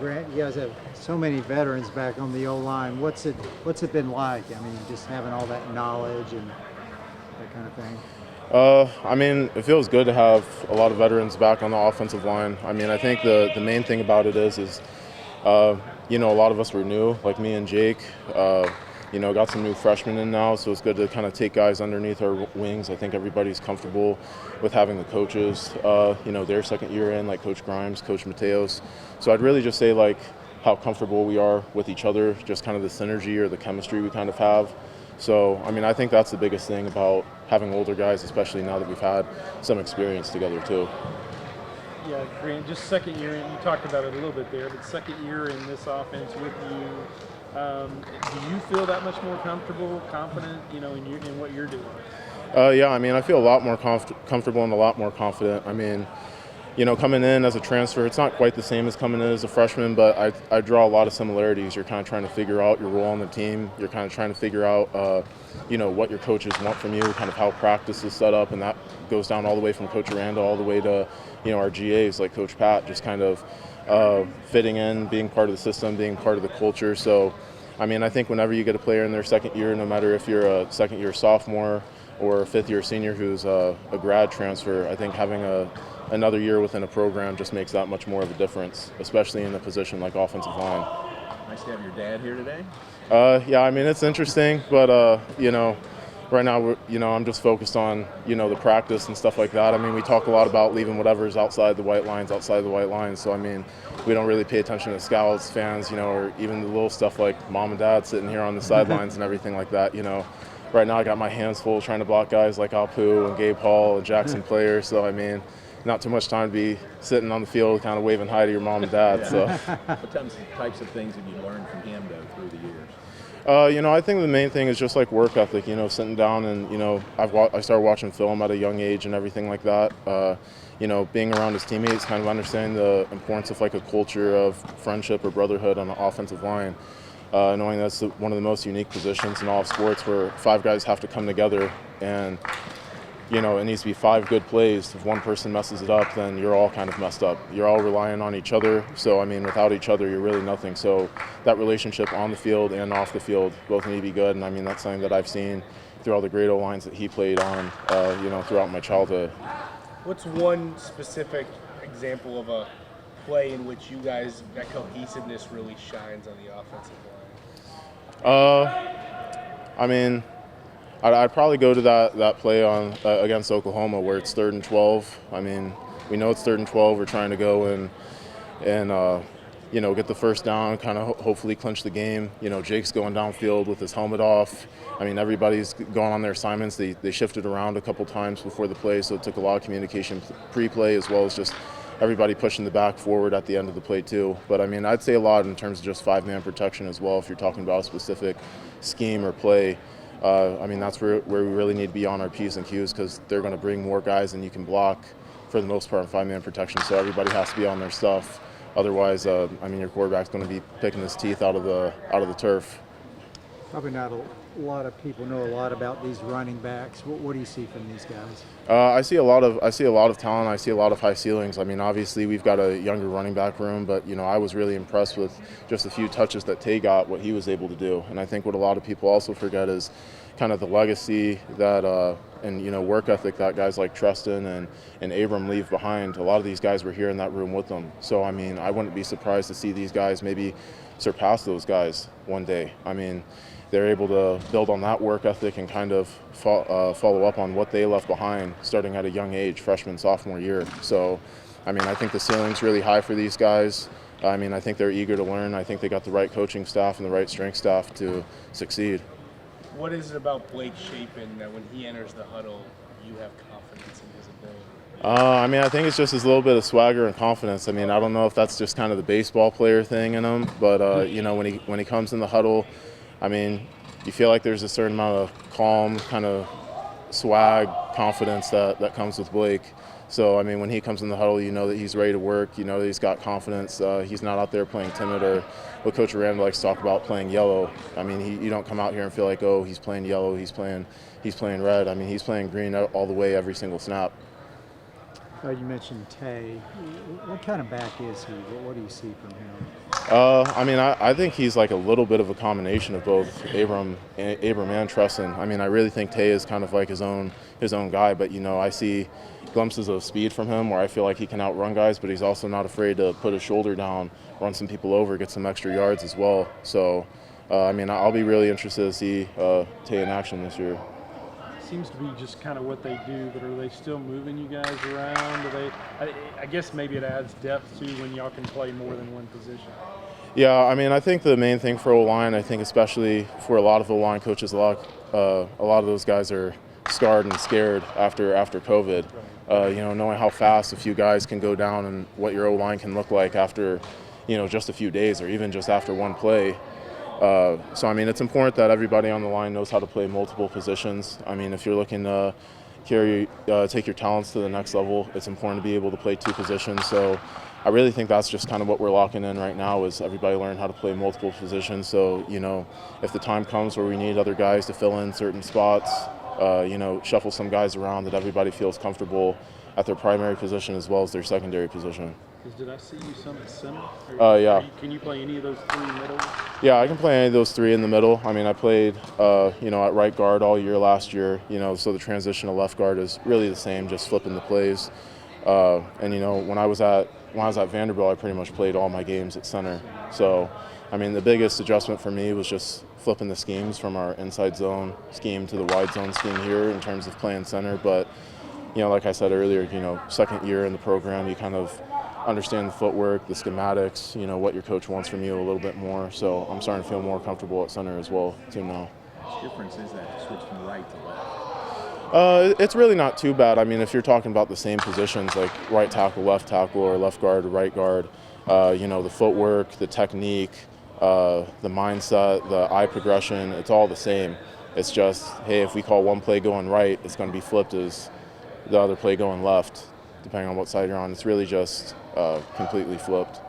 Grant, you guys have so many veterans back on the O-line. What's it been like? I mean, just having all that knowledge and that kind of thing. I mean, it feels good to have a lot of veterans back on the offensive line. I mean, I think the main thing about it is you know, a lot of us were new, like me and Jake. You know, got some new freshmen in now, so it's good to kind of take guys underneath our wings. I think everybody's comfortable with having the coaches, you know, their second year in, like Coach Grimes, Coach Mateos. So I'd really just say, like, how comfortable we are with each other, just kind of the synergy or the chemistry we kind of have. So, I mean, I think that's the biggest thing about having older guys, especially now that we've had some experience together too. Yeah, Grant, just second year in, you talked about it a little bit there, but second year in this offense with you, do you feel that much more comfortable, confident, you know, in what you're doing? Yeah, I mean, I feel a lot more comfortable and a lot more confident. I mean, you know, coming in as a transfer, it's not quite the same as coming in as a freshman, but I draw a lot of similarities. You're kind of trying to figure out your role on the team. You're kind of trying to figure out, you know, what your coaches want from you, kind of how practice is set up, and that goes down all the way from Coach Aranda all the way to, you know, our GAs like Coach Pat, just kind of fitting in, being part of the system, being part of the culture. So, I mean, I think whenever you get a player in their second year, no matter if you're a second-year sophomore or a fifth-year senior who's a grad transfer, I think having another year within a program just makes that much more of a difference, especially in a position like offensive line. Nice to have your dad here today. Yeah, I mean, it's interesting, but, you know, right now, you know, I'm just focused on, you know, the practice and stuff like that. I mean, we talk a lot about leaving whatever's outside the white lines. So, I mean, we don't really pay attention to scouts, fans, you know, or even the little stuff like mom and dad sitting here on the sidelines and everything like that, you know. Right now I got my hands full trying to block guys like Alpu and Gabe Hall and Jackson Players. So, I mean, not too much time to be sitting on the field kind of waving hi to your mom and dad. Yeah. So, What types of things have you learned from him, though, through the years? You know, I think the main thing is just like work ethic, you know, sitting down and, you know, I started watching film at a young age and everything like that. You know, being around his teammates, kind of understanding the importance of like a culture of friendship or brotherhood on the offensive line. Knowing that's one of the most unique positions in all of sports where five guys have to come together and, you know, it needs to be five good plays. If one person messes it up, then you're all kind of messed up. You're all relying on each other. So, I mean, without each other, you're really nothing. So that relationship on the field and off the field both need to be good. And, I mean, that's something that I've seen through all the great O-lines that he played on, you know, throughout my childhood. What's one specific example of a play in which you guys, that cohesiveness really shines on the offensive line? I mean, I'd probably go to that play on against Oklahoma where it's 3rd and 12. I mean, we know it's 3rd and 12. We're trying to go and you know, get the first down, kind of hopefully clinch the game. You know, Jake's going downfield with his helmet off. I mean, everybody's going on their assignments. They shifted around a couple times before the play, so it took a lot of communication pre-play as well as just everybody pushing the back forward at the end of the play too. But, I mean, I'd say a lot in terms of just five-man protection as well if you're talking about a specific scheme or play. I mean, that's where we really need to be on our P's and Q's because they're going to bring more guys than you can block for the most part in five-man protection. So everybody has to be on their stuff. Otherwise, I mean, your quarterback's going to be picking his teeth out of the turf. Probably not a lot of people know a lot about these running backs. What do you see from these guys? I see a lot of talent. I see a lot of high ceilings. I mean, obviously we've got a younger running back room, but you know, I was really impressed with just a few touches that Tay got, what he was able to do. And I think what a lot of people also forget is kind of the legacy that and you know, work ethic that guys like Treston and Abram leave behind. A lot of these guys were here in that room with them. So I mean, I wouldn't be surprised to see these guys maybe surpass those guys one day. I mean, they're able to build on that work ethic and kind of follow up on what they left behind starting at a young age, freshman, sophomore year. So, I mean, I think the ceiling's really high for these guys. I mean, I think they're eager to learn. I think they got the right coaching staff and the right strength staff to succeed. What is it about Blake Shapen that when he enters the huddle, you have confidence in his ability? I mean, I think it's just his little bit of swagger and confidence. I mean, I don't know if that's just kind of the baseball player thing in him, but, you know, when he comes in the huddle, I mean, you feel like there's a certain amount of calm, kind of swag, confidence that comes with Blake. So, I mean, when he comes in the huddle, you know that he's ready to work. You know that he's got confidence. He's not out there playing timid or what Coach Aranda likes to talk about, playing yellow. I mean, you don't come out here and feel like, oh, he's playing yellow, he's playing red. I mean, he's playing green all the way every single snap. You mentioned Tay. What kind of back is he? What do you see from him? I mean, I think he's like a little bit of a combination of both Abram and Tresson. I mean, I really think Tay is kind of like his own guy, but I see glimpses of speed from him where I feel like he can outrun guys, but he's also not afraid to put his shoulder down, run some people over, get some extra yards as well. So, I mean, I'll be really interested to see Tay in action this year. Seems to be just kind of what they do, but are they still moving you guys around? I guess maybe it adds depth too when y'all can play more than one position. Yeah, I mean, I think the main thing for O-line, I think especially for a lot of O-line coaches, a lot of those guys are scarred and scared after COVID. Knowing how fast a few guys can go down and what your O-line can look like after, just a few days or even just after one play. So, I mean, it's important that everybody on the line knows how to play multiple positions. I mean, if you're looking to take your talents to the next level, it's important to be able to play two positions. So I really think that's just kind of what we're locking in right now is everybody learn how to play multiple positions. So, if the time comes where we need other guys to fill in certain spots, shuffle some guys around that everybody feels comfortable at their primary position as well as their secondary position. Did I see you some at center? Yeah. Can you play any of those three middle? Yeah, I can play any of those three in the middle. I mean, I played, at right guard all year last year, so the transition to left guard is really the same, just flipping the plays. And, when I was at Vanderbilt, I pretty much played all my games at center. So, I mean, the biggest adjustment for me was just flipping the schemes from our inside zone scheme to the wide zone scheme here in terms of playing center. But, like I said earlier, second year in the program, you kind of understand the footwork, the schematics, what your coach wants from you a little bit more. So I'm starting to feel more comfortable at center as well, too, now. What difference is that to switch from right to left? It's really not too bad. I mean, if you're talking about the same positions like right tackle, or left guard, or right guard, the footwork, the technique, the mindset, the eye progression, it's all the same. It's just, hey, if we call one play going right, it's going to be flipped as the other play going left, depending on what side you're on. It's really just completely flipped.